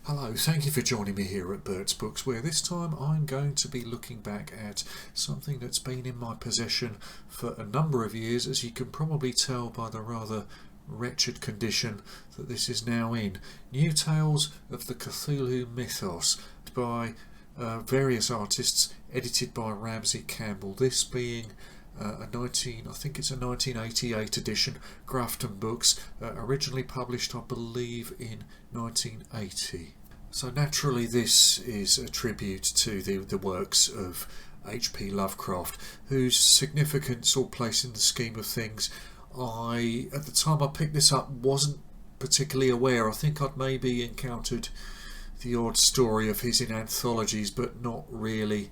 Hello, thank you for joining me here at Bert's Books, where this time I'm going to be looking back at something that's been in my possession for a number of years, as you can probably tell by the rather wretched condition that this is now in. New Tales of the Cthulhu Mythos by various artists, edited by Ramsey, Campbell. This being I think it's a 1988 edition, Grafton Books, originally published I believe in 1980. So naturally this is a tribute to the works of H.P. Lovecraft, whose significance or place in the scheme of things at the time I picked this up, wasn't particularly aware. I think I'd maybe encountered the odd story of his in anthologies, but not really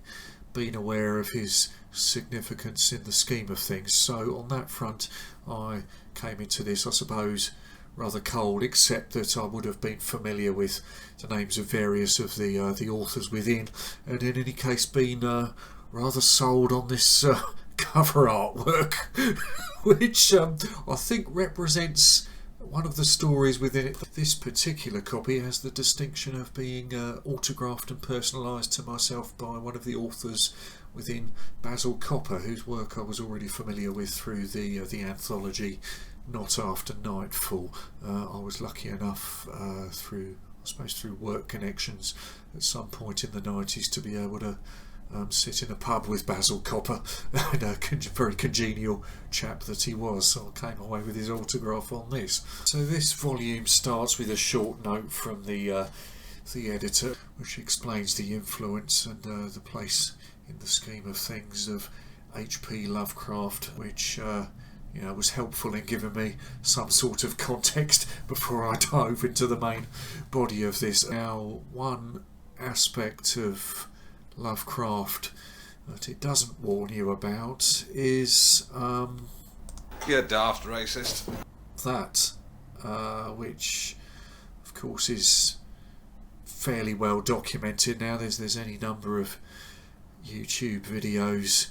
been aware of his significance in the scheme of things. So on that front I came into this, I suppose, rather cold, except that I would have been familiar with the names of various of the authors within, and in any case been rather sold on this cover artwork which I think represents one of the stories within it. This particular copy has the distinction of being autographed and personalised to myself by one of the authors within, Basil Copper, whose work I was already familiar with through the anthology Not After Nightfall. I was lucky enough through work connections at some point in the 90s to be able to sit in a pub with Basil Copper, and a very congenial chap that he was, so I came away with his autograph on this. So this volume starts with a short note from the editor, which explains the influence and the place in the scheme of things of H.P. Lovecraft, which was helpful in giving me some sort of context before I dove into the main body of this. Now, one aspect of Lovecraft that it doesn't warn you about is you're daft racist. That which of course is fairly well documented now. There's any number of YouTube videos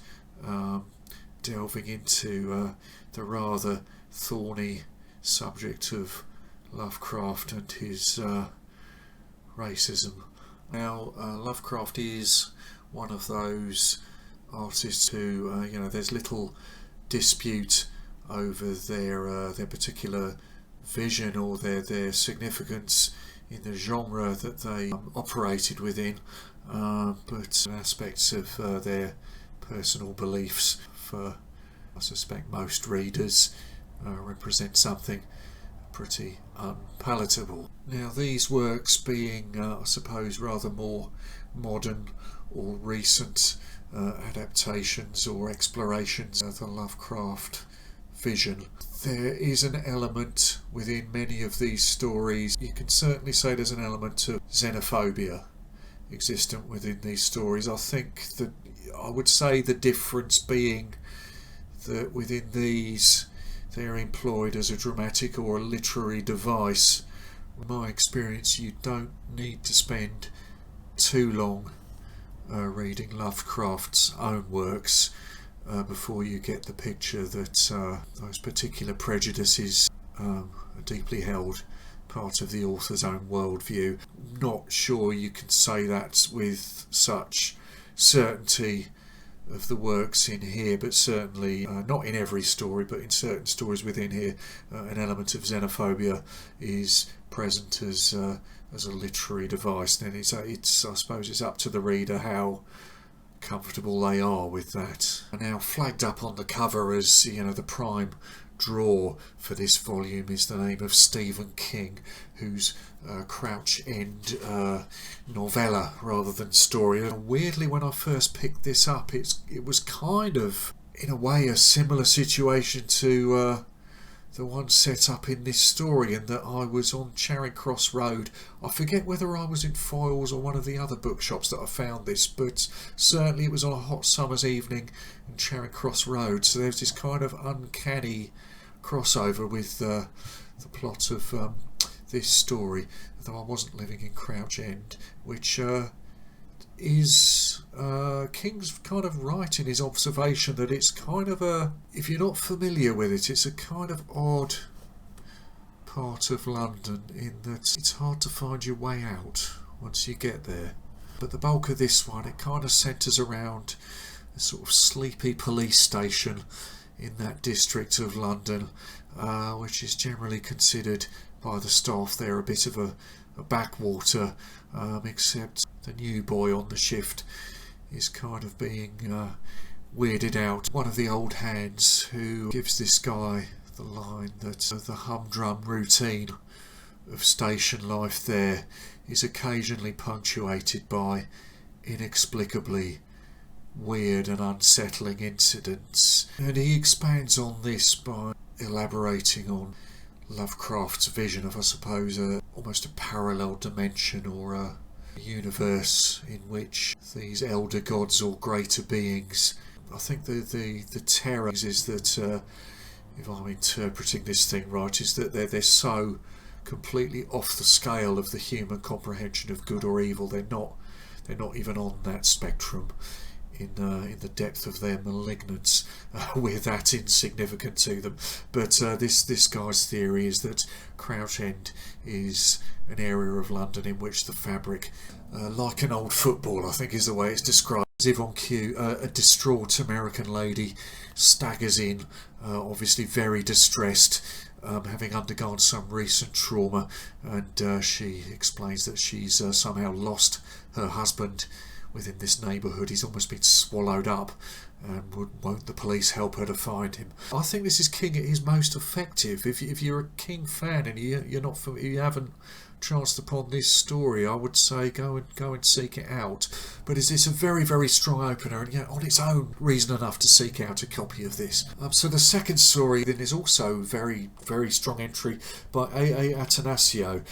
delving into the rather thorny subject of Lovecraft and his racism. Now, Lovecraft is one of those artists who, there's little dispute over their particular vision or their significance in the genre that they operated within, but aspects of their personal beliefs, for I suspect most readers, represent something pretty unpalatable. Now, these works being, I suppose, rather more modern or recent adaptations or explorations of the Lovecraft vision, there is an element within many of these stories. You can certainly say there's an element of xenophobia existent within these stories. I would say the difference being that within these they're employed as a dramatic or a literary device. In my experience, you don't need to spend too long reading Lovecraft's own works before you get the picture that those particular prejudices are deeply held part of the author's own worldview. Not sure you can say that with such certainty of the works in here, but certainly not in every story, but in certain stories within here, an element of xenophobia is present as a literary device. Then I suppose it's up to the reader how comfortable they are with that. Now, flagged up on the cover as the prime draw for this volume is the name of Stephen King, whose Crouch End novella rather than story. And weirdly, when I first picked this up, it was kind of, in a way, a similar situation to the one set up in this story, in that I was on Charing Cross Road. I forget whether I was in Foyles or one of the other bookshops that I found this, but certainly it was on a hot summer's evening in Charing Cross Road, so there's this kind of uncanny crossover with the plot of this story, though I wasn't living in Crouch End, which is King's kind of right in his observation that it's kind of if you're not familiar with it, it's a kind of odd part of London in that it's hard to find your way out once you get there. But the bulk of this one, it kind of centres around a sort of sleepy police station in that district of London, which is generally considered by the staff there a bit of a backwater, except the new boy on the shift is kind of being weirded out. One of the old hands who gives this guy the line that the humdrum routine of station life there is occasionally punctuated by inexplicably weird and unsettling incidents. And he expands on this by elaborating on Lovecraft's vision of, I suppose, almost a parallel dimension or a universe in which these elder gods or greater beings, I think the terror is that, if I'm interpreting this thing right, is that they're so completely off the scale of the human comprehension of good or evil. They're not even on that spectrum in the depth of their malignance. We're that insignificant to them. But this guy's theory is that Crouch End is an area of London in which the fabric, like an old football, I think is the way it's described. As if on cue, a distraught American lady staggers in, obviously very distressed, having undergone some recent trauma, and she explains that she's somehow lost her husband within this neighbourhood. He's almost been swallowed up, and won't the police help her to find him? I think this is King at his most effective. If you're a King fan and you haven't chanced upon this story, I would say go and seek it out. But it's a very, very strong opener, and on its own reason enough to seek out a copy of this. So the second story then is also very, very strong entry by A Attanasio,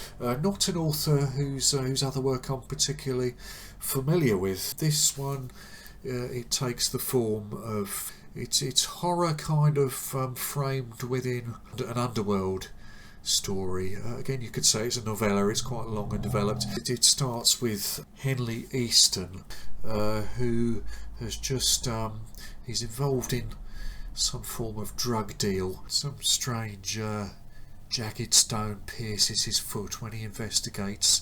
not an author whose other work I'm particularly familiar with. This one, it takes the form of it's horror kind of framed within an underworld story. Again, you could say it's a novella. It's quite long and developed. It starts with Henley Easton, who has just he's involved in some form of drug deal. Some strange jagged stone pierces his foot when he investigates.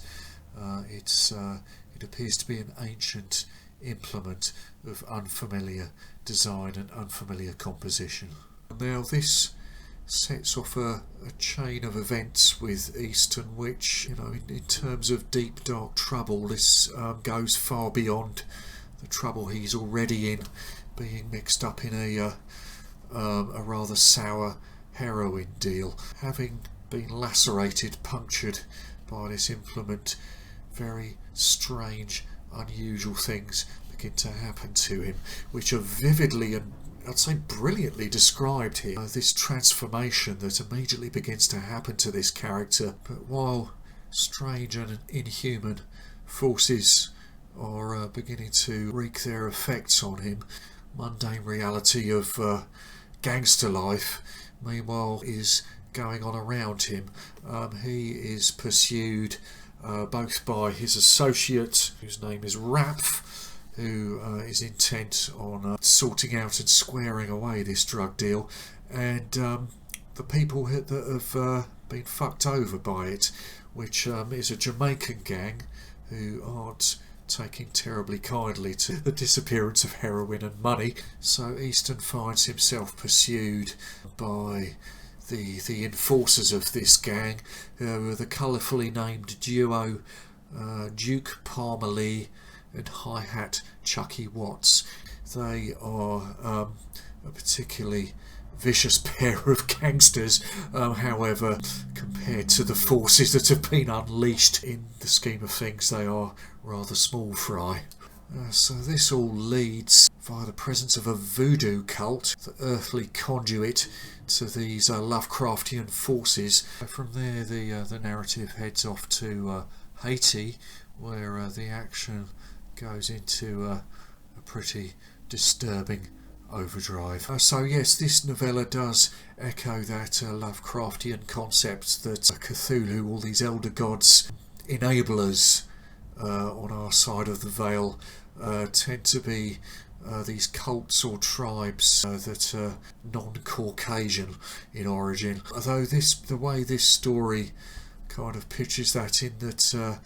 It appears to be an ancient implement of unfamiliar design and unfamiliar composition. Now this sets off a chain of events with Easton, which, in terms of deep dark trouble, this goes far beyond the trouble he's already in, being mixed up in a rather sour heroin deal. Having been lacerated, punctured by this implement, very strange, unusual things begin to happen to him, which are vividly and I'd say brilliantly described here. This transformation that immediately begins to happen to this character, but while strange and inhuman forces are beginning to wreak their effects on him, mundane reality of gangster life meanwhile is going on around him. He is pursued both by his associate, whose name is Raph, who is intent on sorting out and squaring away this drug deal, and the people that have been fucked over by it, which is a Jamaican gang who aren't taking terribly kindly to the disappearance of heroin and money. So Easton finds himself pursued by the enforcers of this gang, who are the colourfully named duo Duke Parmalee and Hi-Hat Chucky Watts. They are a particularly vicious pair of gangsters, however, compared to the forces that have been unleashed, in the scheme of things, they are rather small fry. So this all leads, via the presence of a voodoo cult, the earthly conduit to these Lovecraftian forces. From there the narrative heads off to Haiti, where the action goes into a pretty disturbing overdrive. So yes, this novella does echo that Lovecraftian concept that Cthulhu, all these elder gods, enablers on our side of the veil, tend to be these cults or tribes that are non-Caucasian in origin. Although the way this story kind of pitches that in that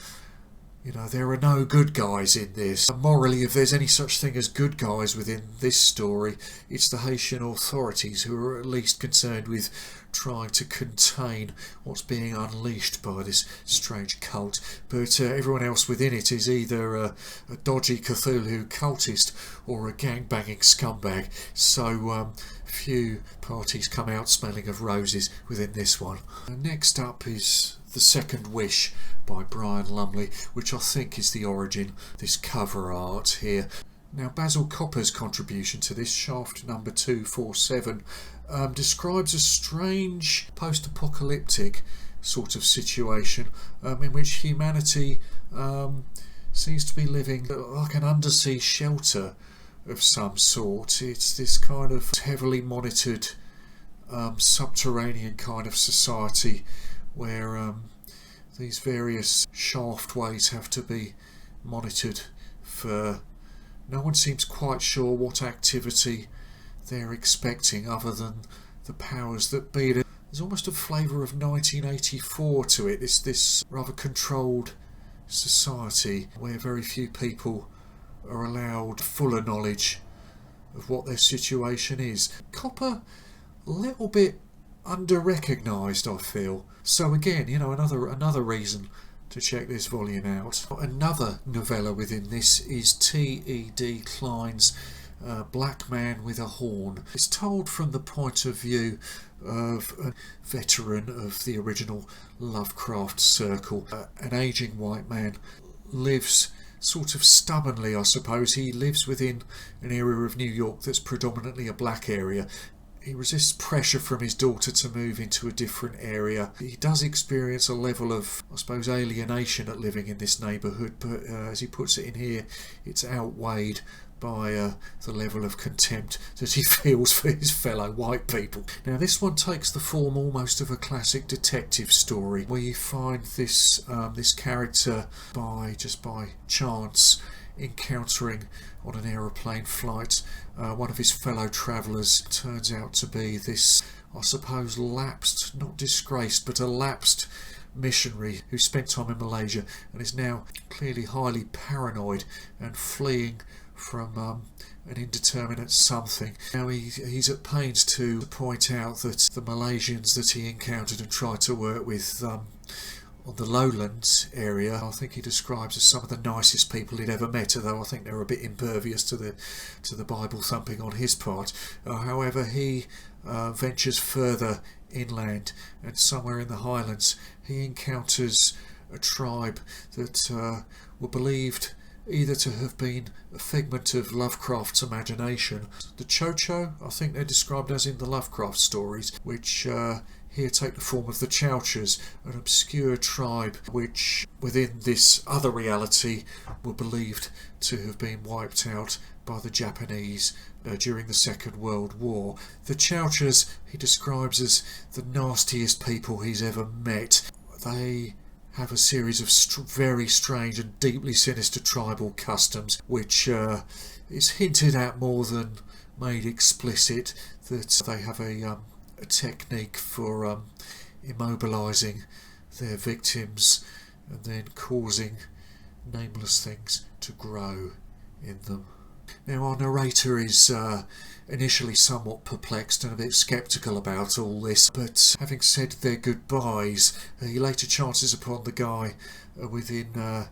there are no good guys in this. Morally, if there's any such thing as good guys within this story, it's the Haitian authorities who are at least concerned with trying to contain what's being unleashed by this strange cult. But everyone else within it is either a dodgy Cthulhu cultist or a gang-banging scumbag. So few parties come out smelling of roses within this one. Next up is The Second Wish by Brian Lumley, which I think is the origin, this cover art here. Now, Basil Copper's contribution to this, shaft number 247, describes a strange post-apocalyptic sort of situation in which humanity seems to be living like an undersea shelter of some sort. It's this kind of heavily monitored subterranean kind of society where these various shaftways have to be monitored for no one seems quite sure what activity they're expecting other than the powers that be. There's almost a flavour of 1984 to it, this rather controlled society where very few people are allowed fuller knowledge of what their situation is. Copper, a little bit under-recognised, I feel. So again, another reason to check this volume out. Another novella within this is T.E.D. Klein's Black Man with a Horn. It's told from the point of view of a veteran of the original Lovecraft circle. An ageing white man lives sort of stubbornly, I suppose. He lives within an area of New York that's predominantly a black area. He resists pressure from his daughter to move into a different area. He does experience a level of, I suppose, alienation at living in this neighbourhood, but as he puts it in here, it's outweighed by the level of contempt that he feels for his fellow white people. Now, this one takes the form almost of a classic detective story, where you find this character by chance encountering on an aeroplane flight one of his fellow travellers. Turns out to be this, I suppose, lapsed, not disgraced, but a lapsed missionary who spent time in Malaysia and is now clearly highly paranoid and fleeing from an indeterminate something. Now he's at pains to point out that the Malaysians that he encountered and tried to work with on the lowlands area, I think he describes as some of the nicest people he'd ever met, although I think they're a bit impervious to the Bible thumping on his part. However, he ventures further inland, and somewhere in the highlands he encounters a tribe that were believed either to have been a figment of Lovecraft's imagination. The Chocho, I think they're described as in the Lovecraft stories, which here take the form of the Chowchas, an obscure tribe which within this other reality were believed to have been wiped out by the Japanese during the Second World War. The Chowchas he describes as the nastiest people he's ever met. They have a series of very strange and deeply sinister tribal customs, which is hinted at more than made explicit, that they have a technique for immobilising their victims and then causing nameless things to grow in them. Now, our narrator is initially somewhat perplexed and a bit sceptical about all this, but having said their goodbyes, he later chances upon the guy within the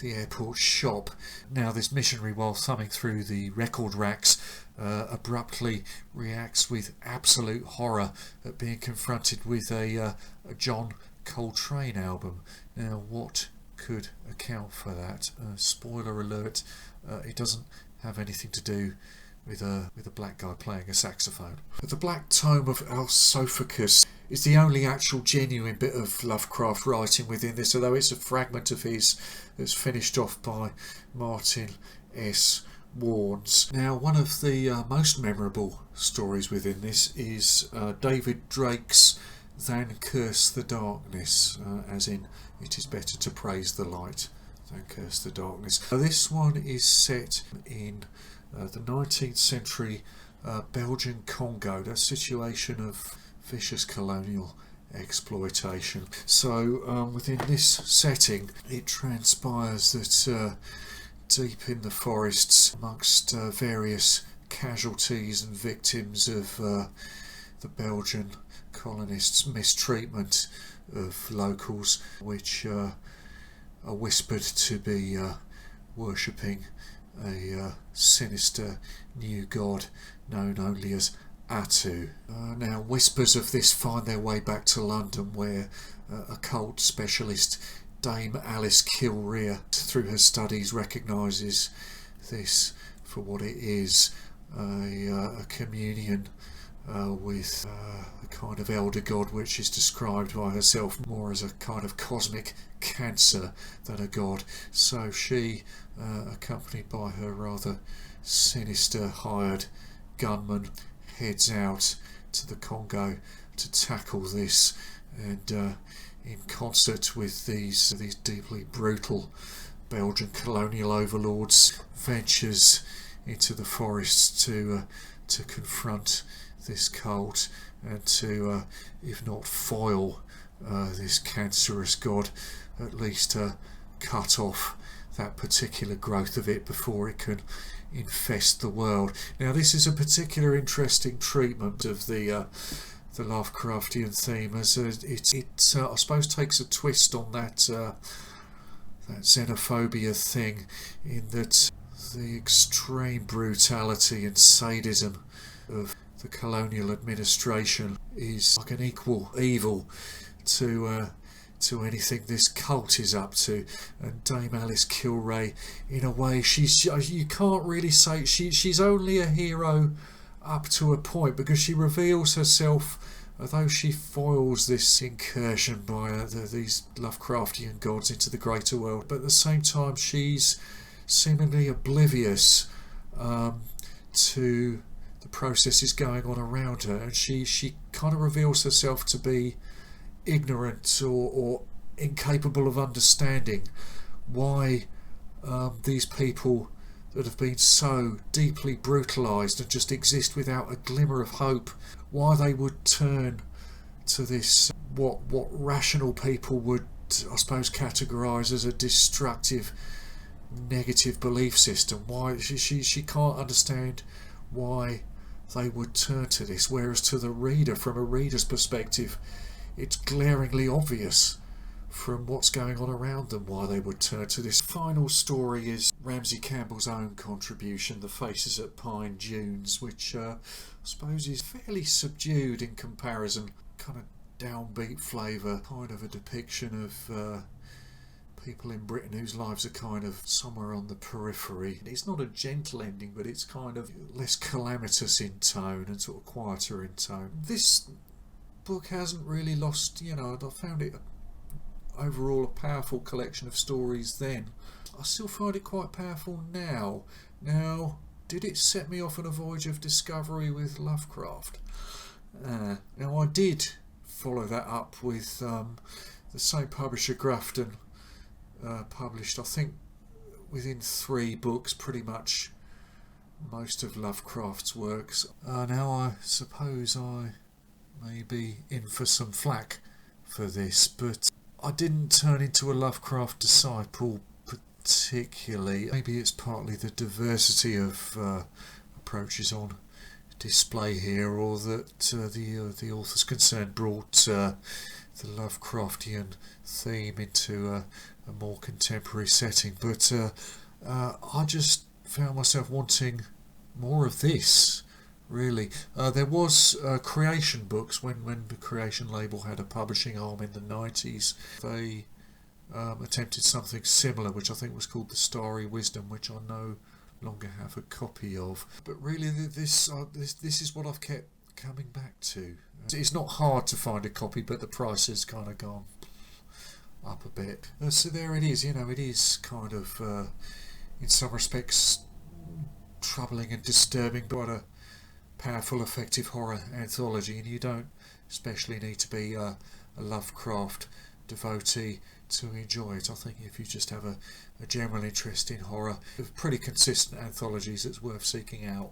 airport shop. Now, this missionary, while thumbing through the record racks, abruptly reacts with absolute horror at being confronted with a John Coltrane album. Now, what could account for that? Spoiler alert, it doesn't have anything to do with a black guy playing a saxophone. But the Black Tome of Alsophocus is the only actual genuine bit of Lovecraft writing within this, although it's a fragment of his that's finished off by Martin S. Warnes. Now, one of the most memorable stories within this is David Drake's Than Curse the Darkness, as in, it is better to praise the light than curse the darkness. This one is set in the 19th century Belgian Congo, that situation of vicious colonial exploitation. So within this setting, it transpires that deep in the forests, amongst various casualties and victims of the Belgian colonists' mistreatment of locals, which are whispered to be worshipping a sinister new god known only as Atu. Now, whispers of this find their way back to London, where occult specialist Dame Alice Kilrea, through her studies, recognises this for what it is, a communion with a kind of elder god, which is described by herself more as a kind of cosmic cancer than a god. So she, accompanied by her rather sinister hired gunman, heads out to the Congo to tackle this, and in concert with these deeply brutal Belgian colonial overlords, ventures into the forests to confront this cult and to, if not foil this cancerous god, at least cut off that particular growth of it before it can infest the world. Now, this is a particular interesting treatment of the Lovecraftian theme, as it I suppose takes a twist on that xenophobia thing, in that the extreme brutality and sadism of the colonial administration is like an equal evil to anything this cult is up to. And Dame Alice Kilrea, in a way, you can't really say she's only a hero up to a point, because she reveals herself, although she foils this incursion by these Lovecraftian gods into the greater world, but at the same time she's seemingly oblivious to the processes going on around her, and she kind of reveals herself to be ignorant or incapable of understanding why these people that have been so deeply brutalised and just exist without a glimmer of hope, why they would turn to this what rational people would, I suppose, categorise as a destructive, negative belief system. Why she can't understand why they would turn to this, whereas to the reader, from a reader's perspective, it's glaringly obvious from what's going on around them why they would turn to this. Final story is Ramsey Campbell's own contribution, The Faces at Pine Dunes, which I suppose is fairly subdued in comparison, kind of downbeat flavour, kind of a depiction of people in Britain whose lives are kind of somewhere on the periphery. It's not a gentle ending, but it's kind of less calamitous in tone and sort of quieter in tone. This book hasn't really lost, I found it overall a powerful collection of stories then. I still find it quite powerful now. Now, did it set me off on a voyage of discovery with Lovecraft? Now, I did follow that up with the same publisher, Grafton, published, I think, within 3 books, pretty much most of Lovecraft's works. Now, I suppose I may be in for some flack for this, but I didn't turn into a Lovecraft disciple particularly. Maybe it's partly the diversity of approaches on display here, or that the authors concerned brought the Lovecraftian theme into a more contemporary setting. But I just found myself wanting more of this, really. There was creation books when the Creation label had a publishing arm in the 90s. They attempted something similar, which I think was called the Starry Wisdom, which I no longer have a copy of. But really, this is what I've kept coming back to. It's not hard to find a copy, but the price has kind of gone up a bit. So there it is. It is kind of, in some respects, troubling and disturbing, but a powerful, effective horror anthology, and you don't especially need to be a Lovecraft devotee to enjoy it. I think if you just have a general interest in horror, with pretty consistent anthologies, it's worth seeking out.